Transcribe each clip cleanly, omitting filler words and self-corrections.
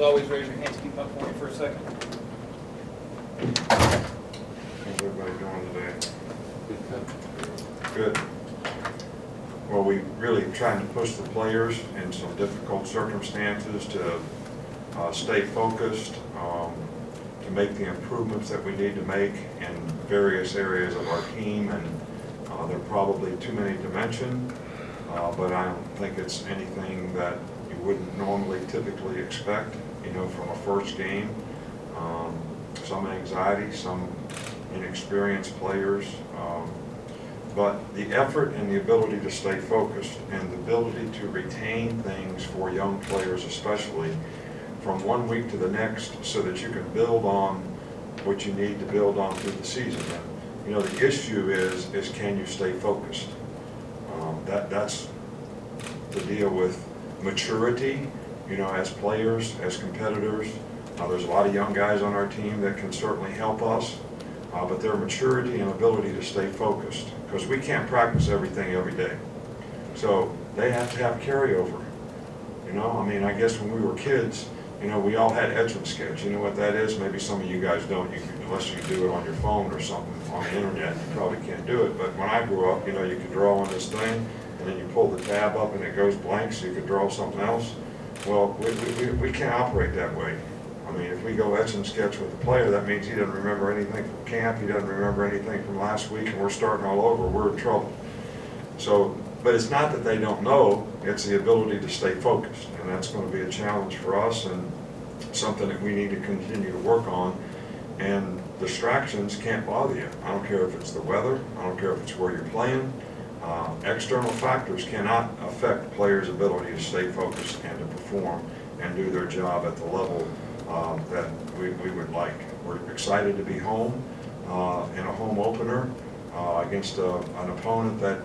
Always raise your hands, keep up for me for a second. How's everybody doing today? Good. Well, we really trying to push the players in some difficult circumstances to stay focused, to make the improvements that we need to make in various areas of our team, and there are probably too many to mention, but I don't think it's anything that you wouldn't normally typically expect, you know, from a first game. Some anxiety, some inexperienced players, but the effort and the ability to stay focused and the ability to retain things for young players especially from one week to the next, so that you can build on what you need to build on through the season. And, you know, the issue is can you stay focused? That's the deal with maturity, you know, as players, as competitors. There's a lot of young guys on our team that can certainly help us, but their maturity and ability to stay focused, because we can't practice everything every day. So they have to have carryover. You know, I mean, I guess when we were kids, you know, we all had etch and sketch. You know what that is? Maybe some of you guys don't, unless you do it on your phone or something on the internet. You probably can't do it. But when I grew up, you know, you could draw on this thing, and then you pull the tab up and it goes blank, so you could draw something else. Well, we can't operate that way. I mean, if we go etch and sketch with the player, that means he doesn't remember anything from camp, he doesn't remember anything from last week, and we're starting all over, we're in trouble. So, but it's not that they don't know, it's the ability to stay focused, and that's going to be a challenge for us and something that we need to continue to work on. And distractions can't bother you. I don't care if it's the weather, I don't care if it's where you're playing. External factors cannot affect players' ability to stay focused and to perform and do their job at the level that we would like. We're excited to be home in a home opener against an opponent that,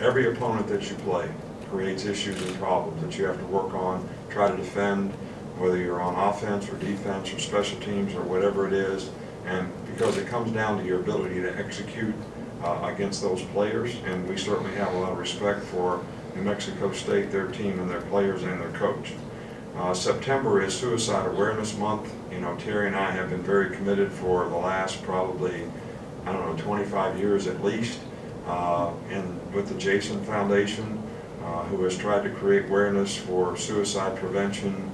every opponent that you play creates issues and problems that you have to work on, try to defend, whether you're on offense or defense or special teams or whatever it is, and because it comes down to your ability to execute against those players. And we certainly have a lot of respect for New Mexico State, their team and their players and their coach. September is Suicide Awareness Month. You know, Terry and I have been very committed for the last probably, I don't know, 25 years at least, with the Jason Foundation, who has tried to create awareness for suicide prevention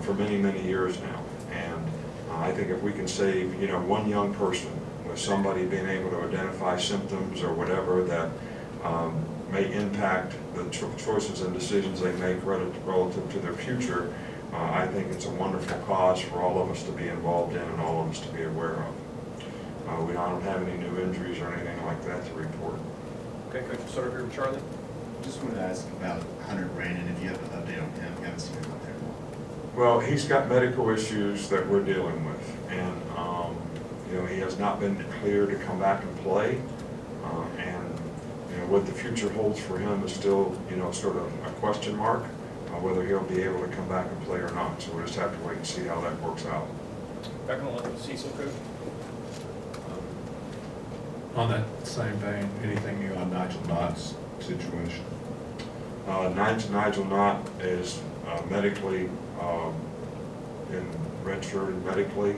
for many, many years now. And I think if we can save, you know, one young person with somebody being able to identify symptoms or whatever that may impact the choices and decisions they make relative to their future, I think it's a wonderful cause for all of us to be involved in and all of us to be aware of. I don't have any new injuries or anything like that to report. Okay, Coach, we'll start over here with Charlie. Just wanted to ask about Hunter Brandon, if you have an update on him. You haven't seen him out there. Well, he's got medical issues that we're dealing with, and you know, he has not been cleared to come back and play, and you know, what the future holds for him is still, you know, sort of a question mark, whether he'll be able to come back and play or not. So we'll just have to wait and see how that works out. Back on the level with Cecil, Coach. On that same vein, anything new on Nigel Knott's situation? Nigel Knott is medically been redshirted medically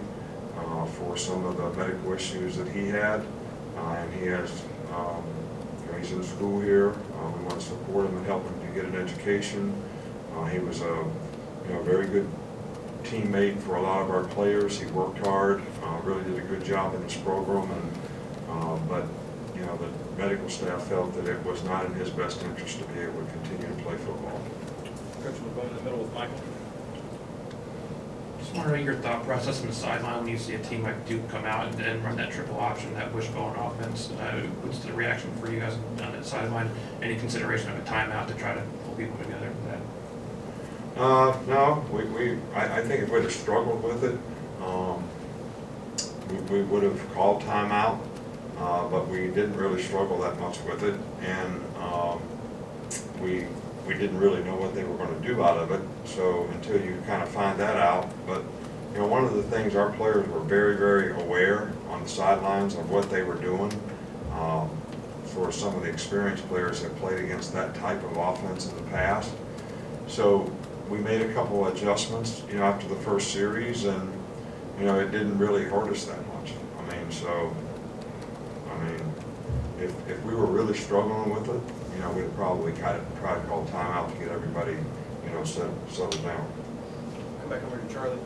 for some of the medical issues that he had, and he has, you know, he's in school here. We want to support him and help him to get an education. He was a, you know, very good teammate for a lot of our players. He worked hard, really did a good job in this program, and but you know, the medical staff felt that it was not in his best interest to be able to continue to play football. Coach, we'll go in the middle with Michael. Just wondering your thought process on the sideline when you see a team like Duke come out and run that triple option, that wishbone offense. What's the reaction for you guys on that sideline? Any consideration of a timeout to try to pull people together for that? No, I think if we'd have struggled with it, we would have called timeout, but we didn't really struggle that much with it, and we didn't really know what they were going to do out of it. So until you kind of find that out, but you know, one of the things, our players were very, very aware on the sidelines of what they were doing. For some of the experienced players that played against that type of offense in the past. So we made a couple of adjustments, after the first series, and, it didn't really hurt us that much. If we were really struggling with it, we'd probably try to call timeout to get everybody, settled down. Come back over to Charlie.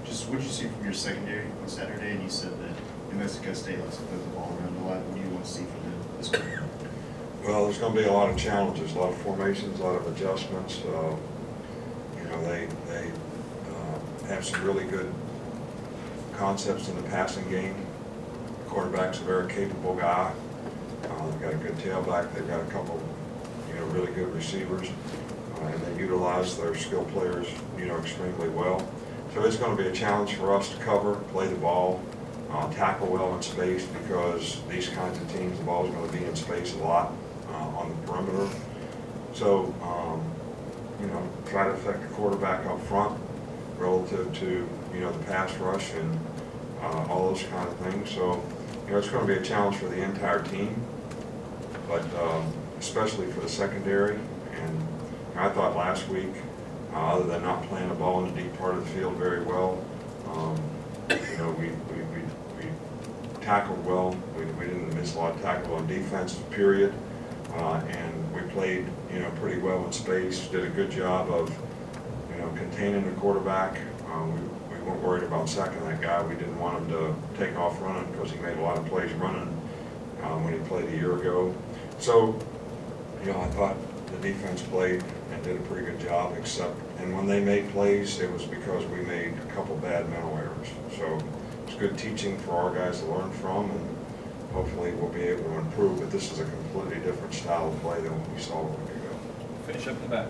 Just what'd you see from your secondary on Saturday? And you said that New Mexico State likes to put the ball around a lot. What do you want to see from them this week? Well, there's going to be a lot of challenges, a lot of formations, a lot of adjustments. They have some really good concepts in the passing game. The quarterback's a very capable guy. They've got a good tailback. They've got a couple, really good receivers, and they utilize their skill players, extremely well. So it's going to be a challenge for us to cover, play the ball, tackle well in space, because these kinds of teams, the ball is going to be in space a lot on the perimeter. So, try to affect the quarterback up front relative to, the pass rush and all those kind of things. So, it's going to be a challenge for the entire team, but especially for the secondary. And I thought last week, other than not playing the ball in the deep part of the field very well, we tackled well. We didn't miss a lot of tackle on defense, period. And we played, pretty well in space. Did a good job of, containing the quarterback. We weren't worried about sacking that guy. We didn't want him to take off running, because he made a lot of plays running when he played a year ago. So, I thought the defense played and did a pretty good job, and when they made plays, it was because we made a couple bad mental errors. So it's good teaching for our guys to learn from, and hopefully we'll be able to improve. But this is a completely different style of play than what we saw a week ago. Finish up in the back.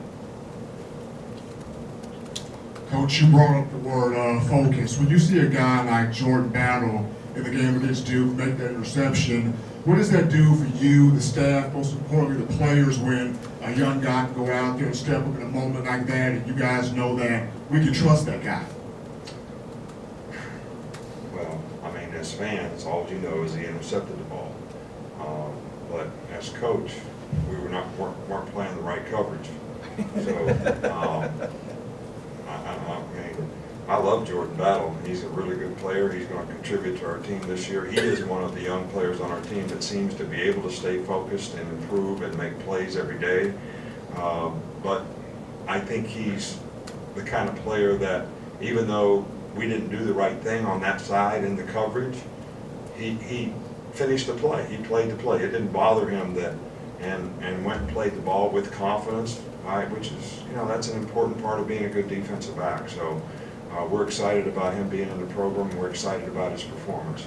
Coach, you brought up the word focus. When you see a guy like Jordan Battle in the game against Duke make that interception, what does that do for you, the staff, most importantly the players, when a young guy can go out there and step up in a moment like that, and you guys know that we can trust that guy? Well, as fans, all you know is he intercepted the ball. But as coach, we weren't playing the right coverage. So, I love Jordan Battle. He's a really good player. He's going to contribute to our team this year. He is one of the young players on our team that seems to be able to stay focused and improve and make plays every day. But I think he's the kind of player that, even though we didn't do the right thing on that side in the coverage, he finished the play. He played the play. It didn't bother him that, and went and played the ball with confidence, right, which is, that's an important part of being a good defensive back. So we're excited about him being in the program. We're excited about his performance.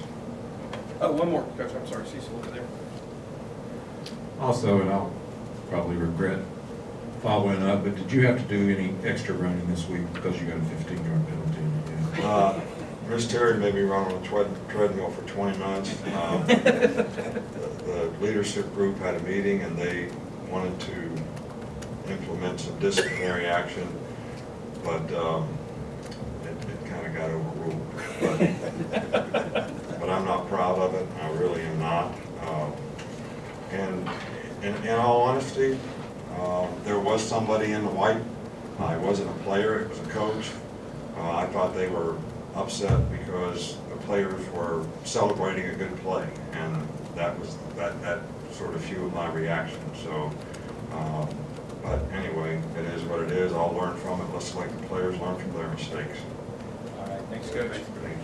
One more, Coach. I'm sorry, Cecil, over there. Also, and I'll probably regret following up, but did you have to do any extra running this week because you got a 15-yard penalty? Miss Terry made me run on a treadmill for 20 minutes. The leadership group had a meeting, and they wanted to implement some disciplinary action, but it kind of got overruled. But I'm not proud of it. I really am not. And in all honesty, there was somebody in the white. It wasn't a player, it was a coach. I thought they were upset because the players were celebrating a good play, and that sort of fueled my reaction. So, but anyway, it is what it is. I'll learn from it. Let's let the players learn from their mistakes. All right, thanks, Coach. Thank you.